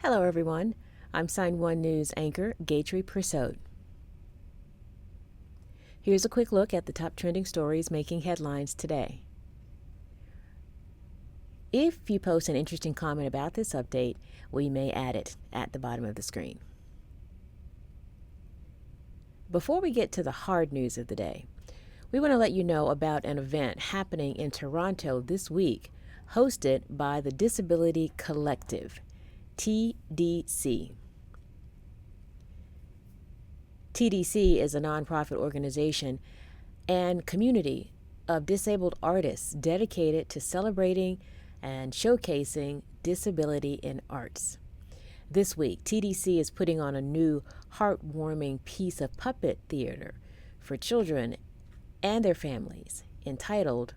Hello, everyone. I'm Sign1News anchor Gatry Persaud. Here's a quick look at the top trending stories making headlines today. If you post an interesting comment about this update, we may add it at the bottom of the screen. Before we get to the hard news of the day, we want to let you know about an event happening in Toronto this week, hosted by the Disability Collective, TDC. TDC is a nonprofit organization and community of disabled artists dedicated to celebrating and showcasing disability in arts. This week, TDC is putting on a new heartwarming piece of puppet theater for children and their families entitled,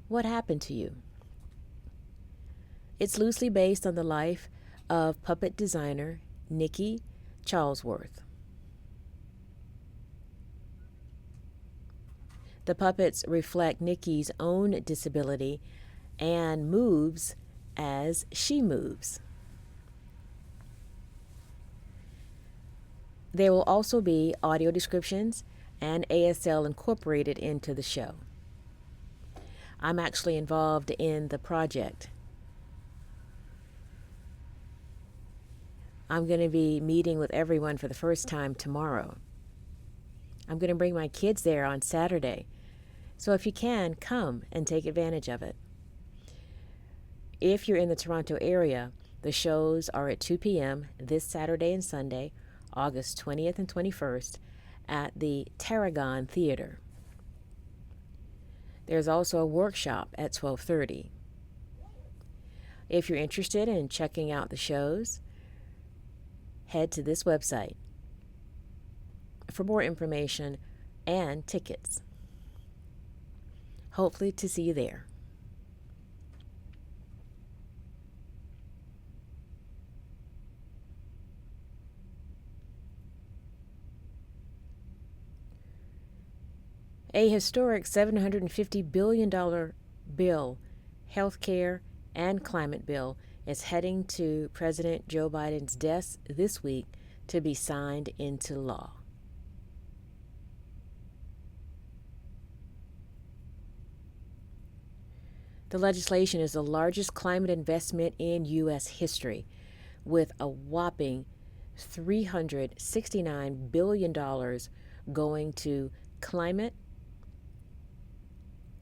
What Happened to You? It's loosely based on the life of puppet designer Nikki Charlesworth. The puppets reflect Nikki's own disability and moves as she moves. There will also be audio descriptions and ASL incorporated into the show. I'm actually involved in the project. I'm going to be meeting with everyone for the first time tomorrow. I'm going to bring my kids there on Saturday. So if you can, come and take advantage of it. If you're in the Toronto area, the shows are at 2 p.m. this Saturday and Sunday, August 20th and 21st, at the Tarragon Theater. There's also a workshop at 12:30. If you're interested in checking out the shows, head to this website for more information and tickets. Hopefully to see you there. A historic $750 billion bill, healthcare and climate bill, is heading to President Joe Biden's desk this week to be signed into law. The legislation is the largest climate investment in U.S. history, with a whopping $369 billion going to climate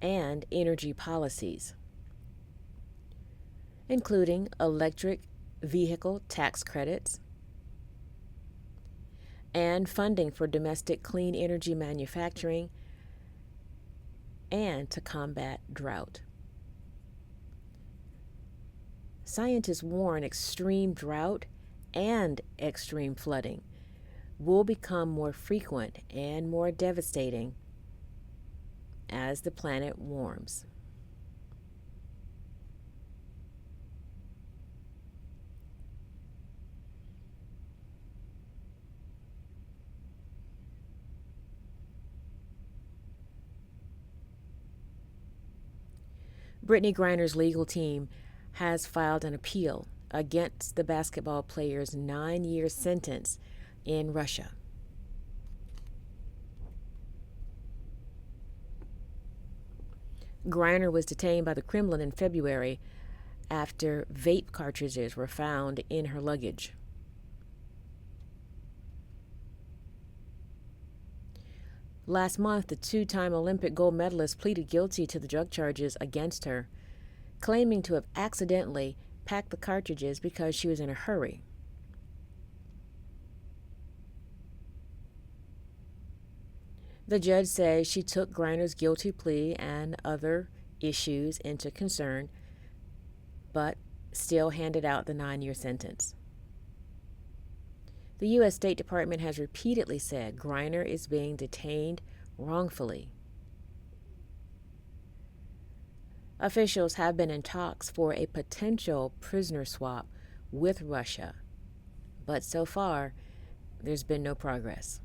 and energy policies, including electric vehicle tax credits and funding for domestic clean energy manufacturing and to combat drought. Scientists warn extreme drought and extreme flooding will become more frequent and more devastating as the planet warms. Brittany Greiner's legal team has filed an appeal against the basketball player's 9-year sentence in Russia. Griner was detained by the Kremlin in February after vape cartridges were found in her luggage. Last month, the two-time Olympic gold medalist pleaded guilty to the drug charges against her, claiming to have accidentally packed the cartridges because she was in a hurry. The judge says she took Griner's guilty plea and other issues into concern, but still handed out the 9-year sentence. The U.S. State Department has repeatedly said Griner is being detained wrongfully. Officials have been in talks for a potential prisoner swap with Russia, but so far, there's been no progress.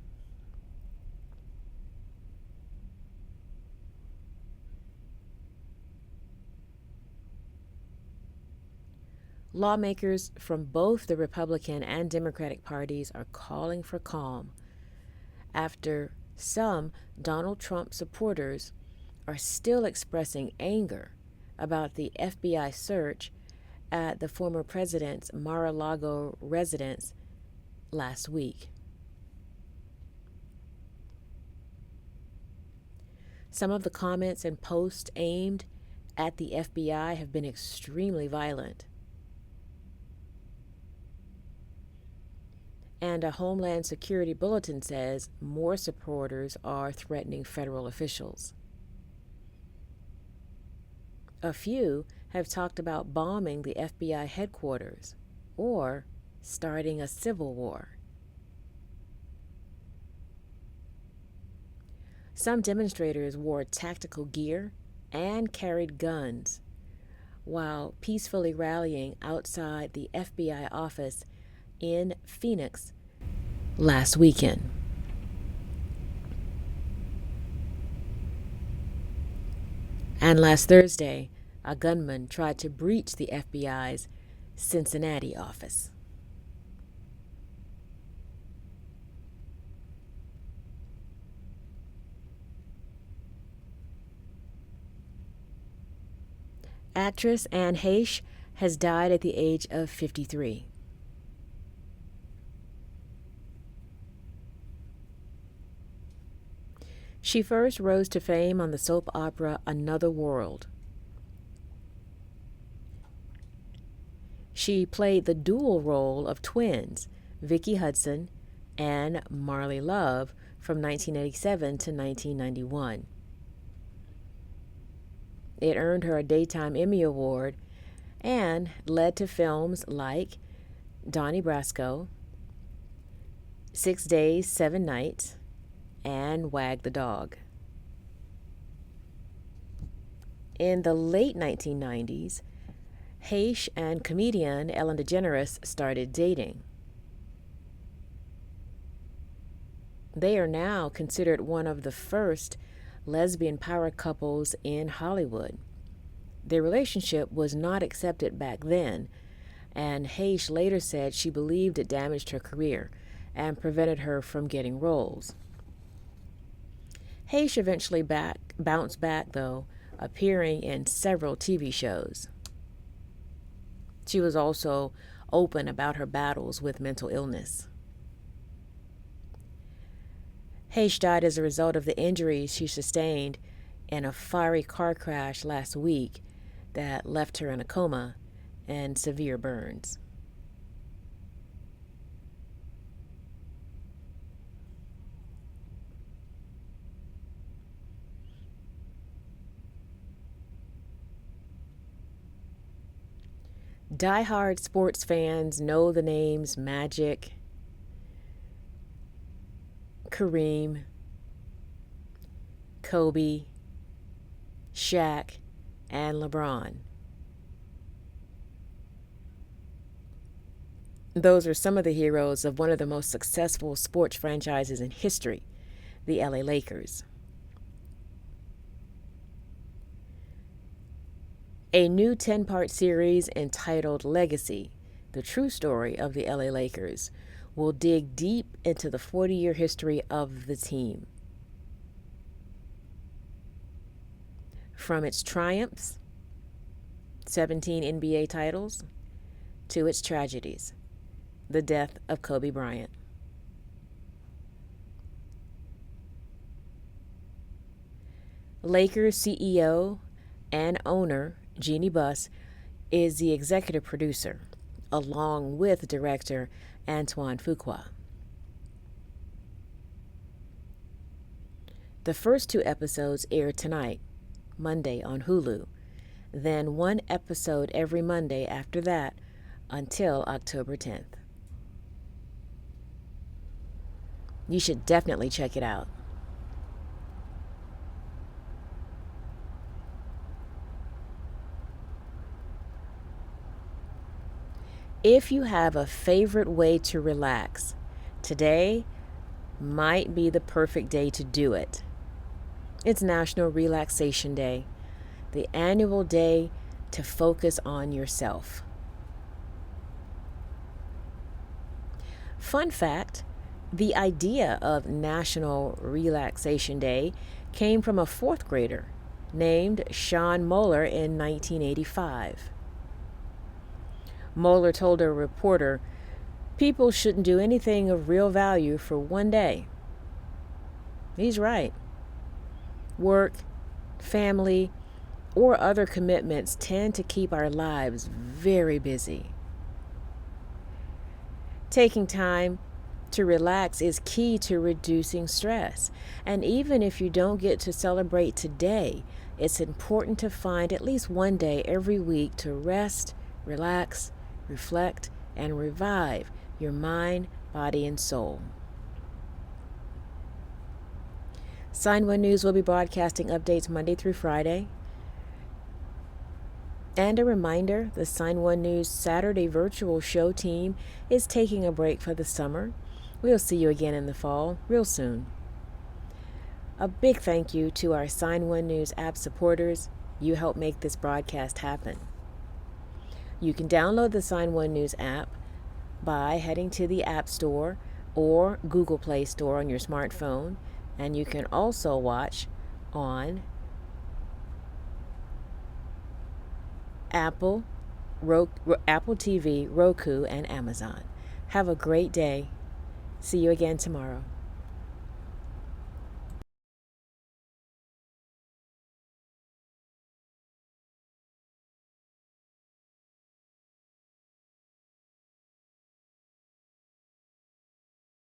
Lawmakers from both the Republican and Democratic parties are calling for calm after some Donald Trump supporters are still expressing anger about the FBI search at the former president's Mar-a-Lago residence last week. Some of the comments and posts aimed at the FBI have been extremely violent. And a Homeland Security bulletin says more supporters are threatening federal officials. A few have talked about bombing the FBI headquarters or starting a civil war. Some demonstrators wore tactical gear and carried guns while peacefully rallying outside the FBI office in Phoenix last weekend. And last Thursday, a gunman tried to breach the FBI's Cincinnati office. Actress Anne Heche has died at the age of 53. She first rose to fame on the soap opera Another World. She played the dual role of twins, Vicki Hudson and Marley Love, from 1987 to 1991. It earned her a Daytime Emmy Award and led to films like Donnie Brasco, 6 Days, 7 Nights, and Wag the Dog. In the late 1990s, Heche and comedian Ellen DeGeneres started dating. They are now considered one of the first lesbian power couples in Hollywood. Their relationship was not accepted back then, and Heche later said she believed it damaged her career and prevented her from getting roles. Heche eventually bounced back, though, appearing in several TV shows. She was also open about her battles with mental illness. Heche died as a result of the injuries she sustained in a fiery car crash last week that left her in a coma and severe burns. Die-hard sports fans know the names Magic, Kareem, Kobe, Shaq, and LeBron. Those are some of the heroes of one of the most successful sports franchises in history, the LA Lakers. A new 10-part series entitled Legacy, the true story of the LA Lakers, will dig deep into the 40-year history of the team. From its triumphs, 17 NBA titles, to its tragedies, the death of Kobe Bryant. Lakers CEO and owner Jeannie Buss is the executive producer, along with director Antoine Fuqua. The first 2 episodes air tonight, Monday on Hulu, then 1 episode every Monday after that until October 10th. You should definitely check it out. If you have a favorite way to relax, today might be the perfect day to do it. It's National Relaxation Day, the annual day to focus on yourself. Fun fact, the idea of National Relaxation Day came from a fourth grader named Sean Moeller in 1985. Moeller told a reporter, "People shouldn't do anything of real value for one day." He's right. Work, family, or other commitments tend to keep our lives very busy. Taking time to relax is key to reducing stress. And even if you don't get to celebrate today, it's important to find at least one day every week to rest, relax, reflect, and revive your mind, body, and soul. Sign1News will be broadcasting updates Monday through Friday. And a reminder, the Sign1News Saturday virtual show team is taking a break for the summer. We'll see you again in the fall, real soon. A big thank you to our Sign1News app supporters. You help make this broadcast happen. You can download the Sign1News app by heading to the App Store or Google Play Store on your smartphone. And you can also watch on Apple TV, Roku, and Amazon. Have a great day. See you again tomorrow.